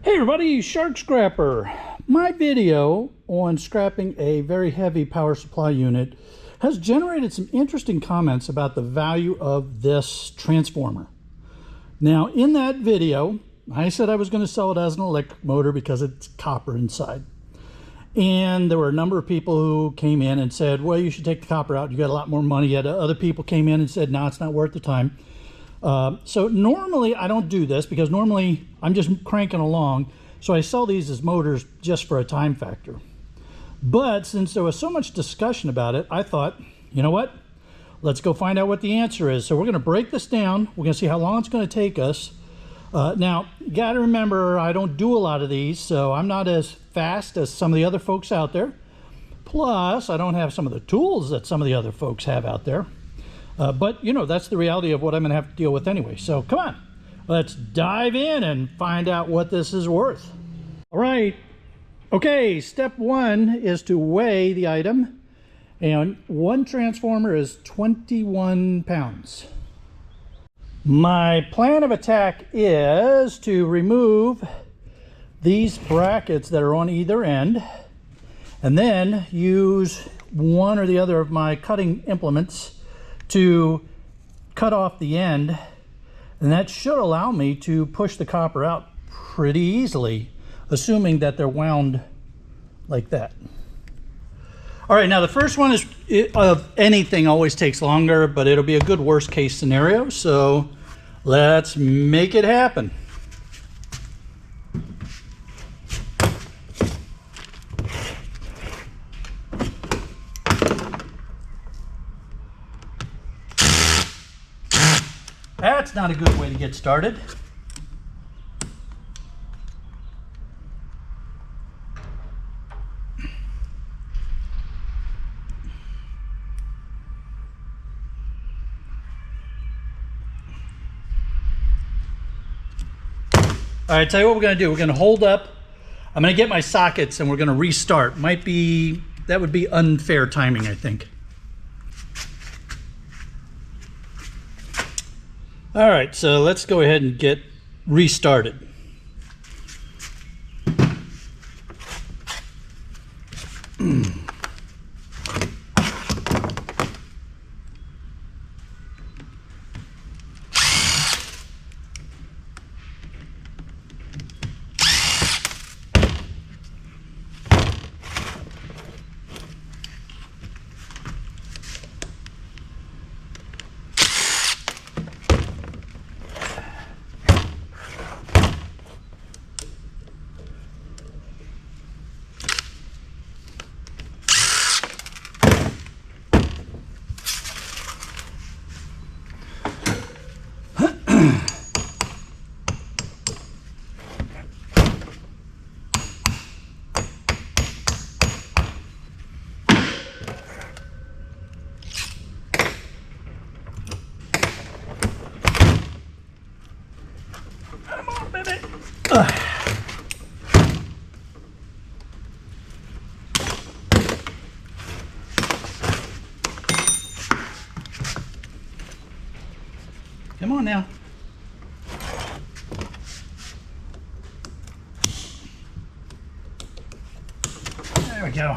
Hey everybody, Shark Scrapper. My video on scrapping a very heavy power supply unit has generated some interesting comments about the value of this transformer. Now in that video, I said I was going to sell it as an electric motor because it's copper inside. And there were a number of people who came in and said, well, you should take the copper out, you got a lot more money. Yet other people came in and said, no, it's not worth the time. So normally I don't do this because normally I'm just cranking along. So I sell these as motors just for a time factor. But since there was so much discussion about it, I thought, you know what? Let's go find out what the answer is. So we're going to break this down. We're going to see how long it's going to take us. Now, you got to remember, I don't do a lot of these, so I'm not as fast as some of the other folks out there. Plus, I don't have some of the tools that some of the other folks have out there. But, you know, that's the reality of what I'm going to have to deal with anyway. So, come on. Let's dive in and find out what this is worth. All right. Okay, step one is to weigh the item. And one transformer is 21 pounds. My plan of attack is to remove these brackets that are on either end, and then use one or the other of my cutting implements to cut off the end, and that should allow me to push the copper out pretty easily, assuming that they're wound like that. All right, now the first one is of anything always takes longer, but it'll be a good worst case scenario, so let's make it happen. That's not a good way to get started. All right, tell you what we're going to do. We're going to hold up. I'm going to get my sockets and we're going to restart. That would be unfair timing, I think. All right, so let's go ahead and get restarted. Come on now. There we go.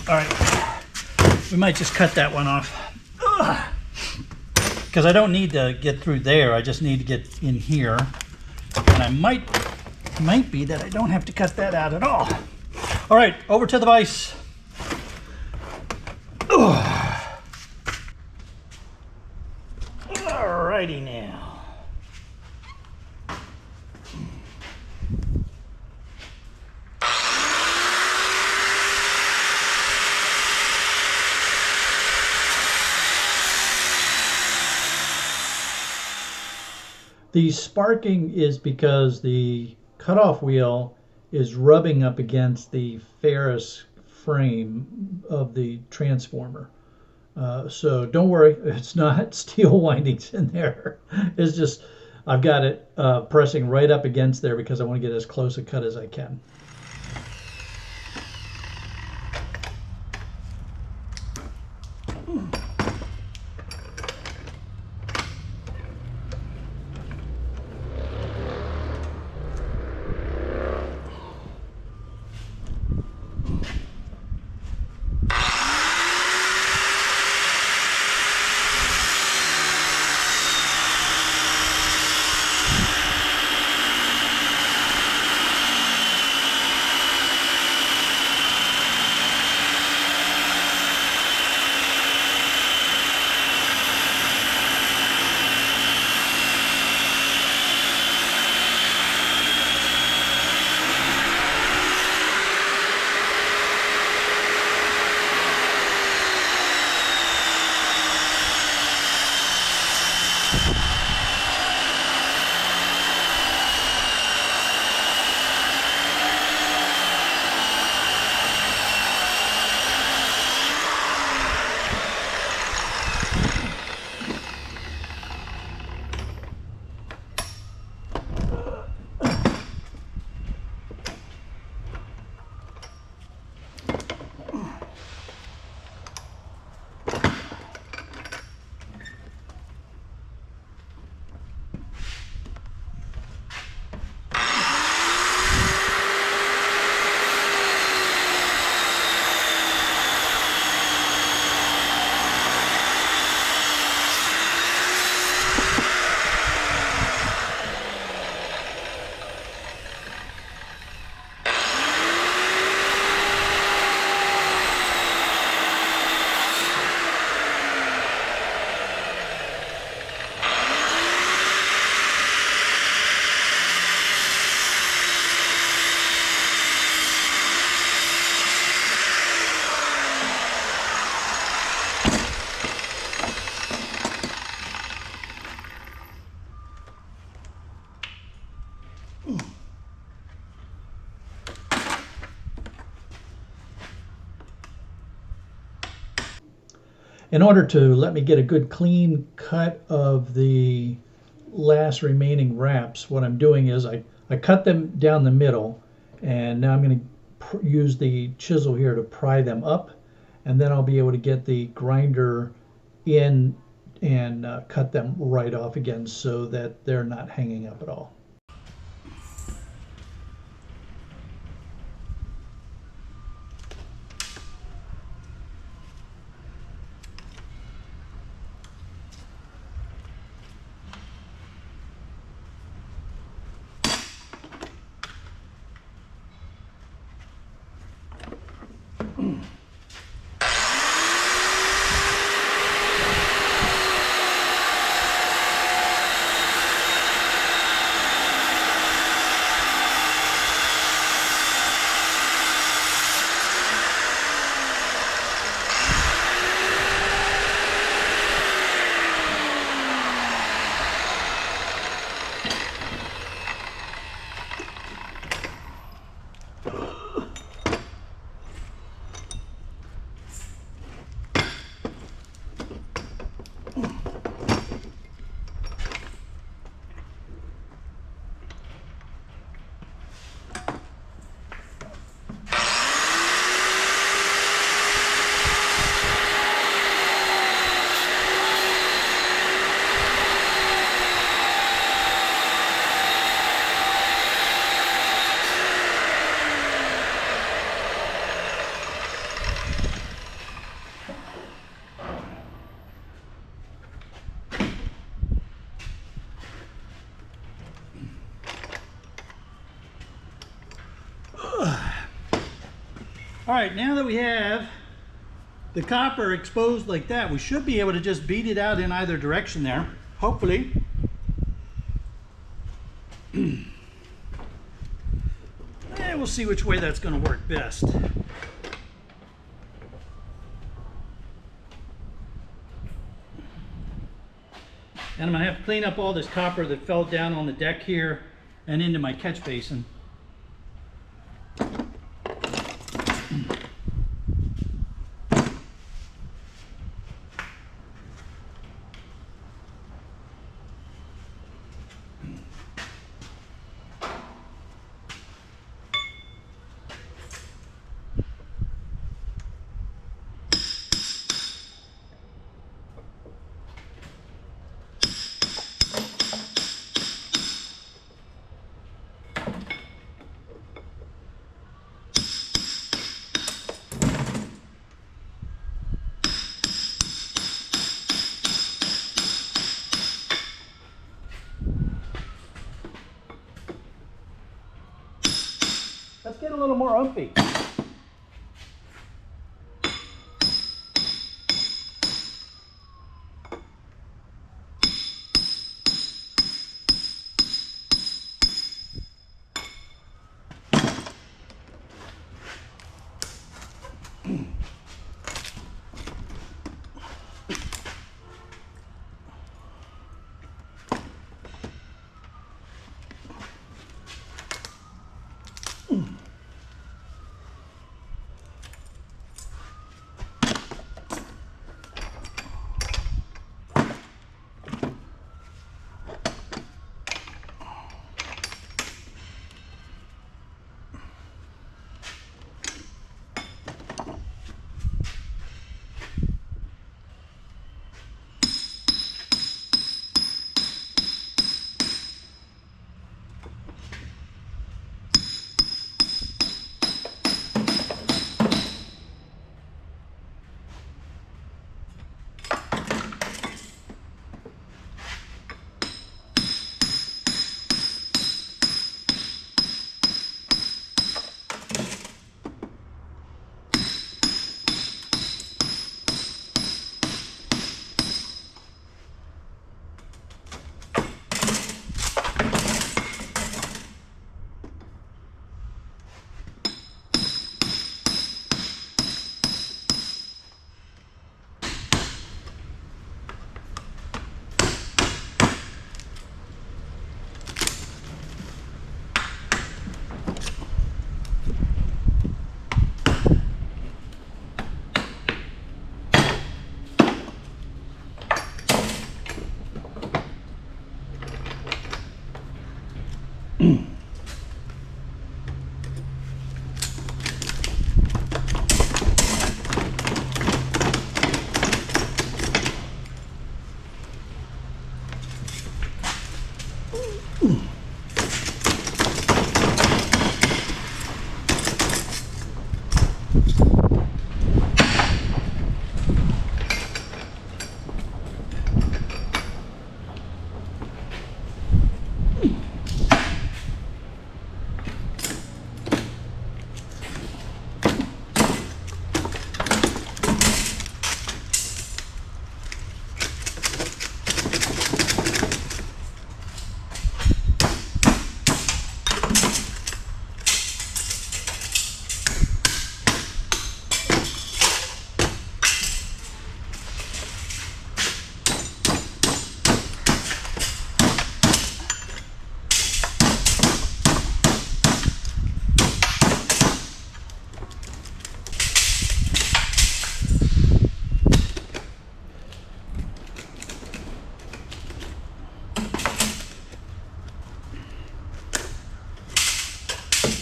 All right, we might just cut that one off because I don't need to get through there. I just need to get in here, and I might be that I don't have to cut that out at all. All right, over to the vise. All righty now. The sparking is because the cutoff wheel is rubbing up against the ferrous frame of the transformer. So don't worry, it's not steel windings in there. It's just, I've got it pressing right up against there because I want to get as close a cut as I can. In order to let me get a good clean cut of the last remaining wraps, what I'm doing is I cut them down the middle, and now I'm going to use the chisel here to pry them up, and then I'll be able to get the grinder in and cut them right off again so that they're not hanging up at all. All right, now that we have the copper exposed like that, we should be able to just beat it out in either direction there, hopefully. And we'll see which way that's going to work best. And I'm going to have to clean up all this copper that fell down on the deck here and into my catch basin. little more umpy.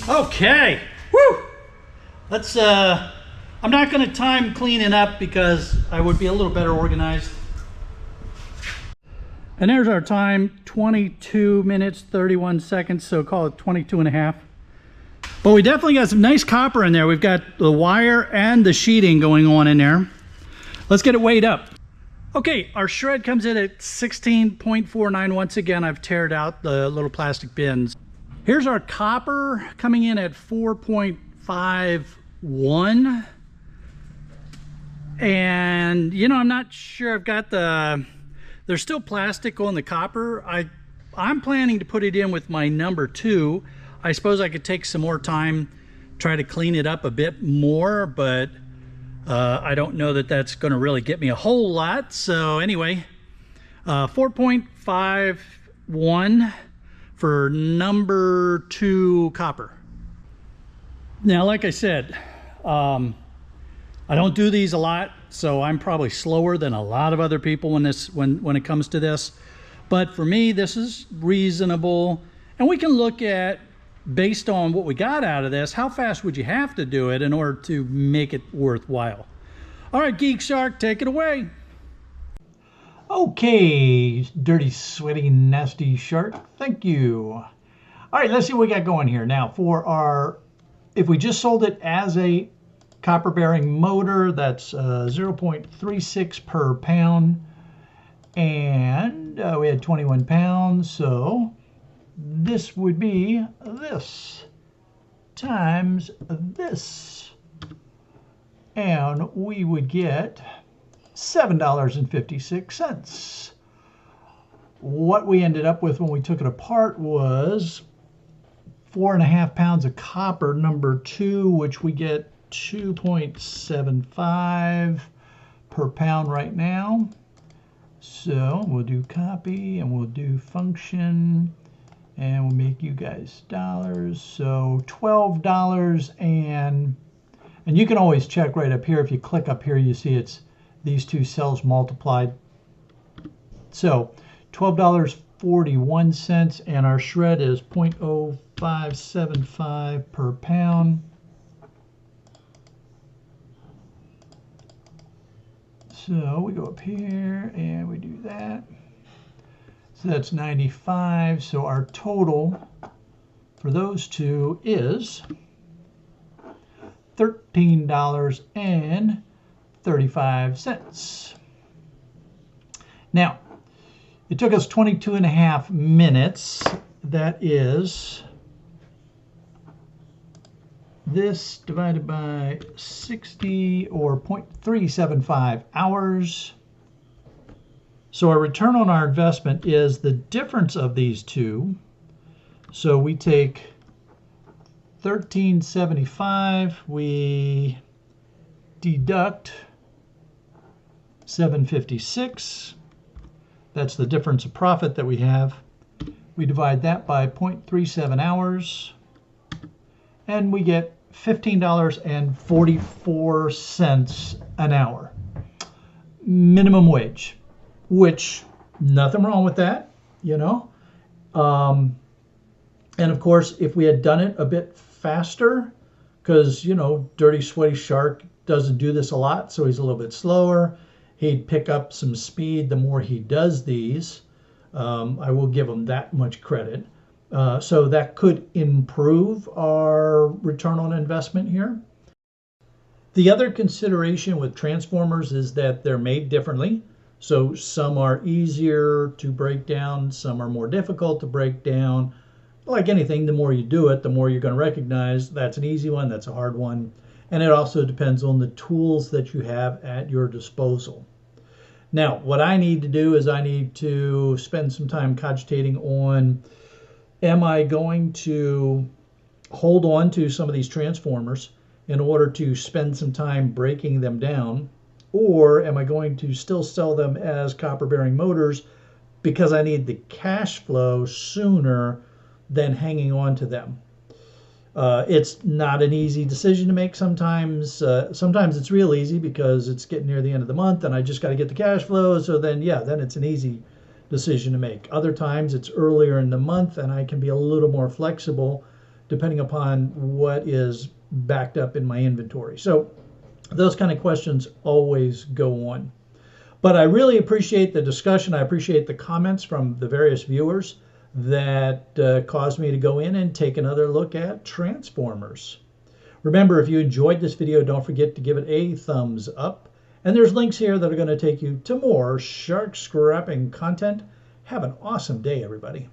Okay, woo! Let's, I'm not gonna time cleaning up because I would be a little better organized. And there's our time, 22 minutes, 31 seconds, so call it 22 and a half. But we definitely got some nice copper in there. We've got the wire and the sheeting going on in there. Let's get it weighed up. Okay, our shred comes in at 16.49. Once again, I've teared out the little plastic bins. Here's our copper coming in at 4.51. And, you know, I'm not sure I've got the... There's still plastic on the copper. I'm planning to put it in with my number 2. I suppose I could take some more time, try to clean it up a bit more, but I don't know that that's going to really get me a whole lot. So anyway, 4.51 for number 2 copper. Now, like I said, I don't do these a lot, so I'm probably slower than a lot of other people when it comes to this. But for me, this is reasonable, and we can look at, based on what we got out of this, how fast would you have to do it in order to make it worthwhile? All right, Geek Shark, take it away. Okay, dirty, sweaty, nasty shark, thank you. All right, let's see what we got going here. Now, for our, if we just sold it as a copper bearing motor, that's 0.36 per pound, and we had 21 pounds, so this would be this times this. And we would get $7.56. What we ended up with when we took it apart was 4.5 pounds of copper, number 2, which we get 2.75 per pound right now. So we'll do copy and we'll do function and we'll make you guys dollars. So $12 and you can always check right up here. If you click up here, you see it's these two cells multiplied. So $12.41 and our shred is 0.0575 per pound. So we go up here and we do that. So that's 95. So our total for those two is $13.35. Now, it took us 22.5 minutes. That is this divided by 60 or 0.375 hours. So our return on our investment is the difference of these two. So we take $13.75, we deduct $7.56. That's the difference of profit that we have. We divide that by 0.37 hours, and we get $15.44 an hour. Minimum wage, which nothing wrong with that, you know. And of course, if we had done it a bit faster, because, you know, Dirty Sweaty Shark doesn't do this a lot, so he's a little bit slower. He'd pick up some speed the more he does these. I will give him that much credit. So that could improve our return on investment here. The other consideration with transformers is that they're made differently. So some are easier to break down, some are more difficult to break down. Like anything, the more you do it, the more you're going to recognize that's an easy one, that's a hard one. And it also depends on the tools that you have at your disposal. Now, what I need to do is I need to spend some time cogitating on, am I going to hold on to some of these transformers in order to spend some time breaking them down, or am I going to still sell them as copper-bearing motors because I need the cash flow sooner than hanging on to them? It's not an easy decision to make sometimes. Sometimes it's real easy because it's getting near the end of the month and I just got to get the cash flow. So then, yeah, then it's an easy decision to make. Other times it's earlier in the month and I can be a little more flexible depending upon what is backed up in my inventory. So those kind of questions always go on. But I really appreciate the discussion. I appreciate the comments from the various viewers that caused me to go in and take another look at transformers. Remember, if you enjoyed this video, don't forget to give it a thumbs up. And there's links here that are going to take you to more shark scrapping content. Have an awesome day, everybody.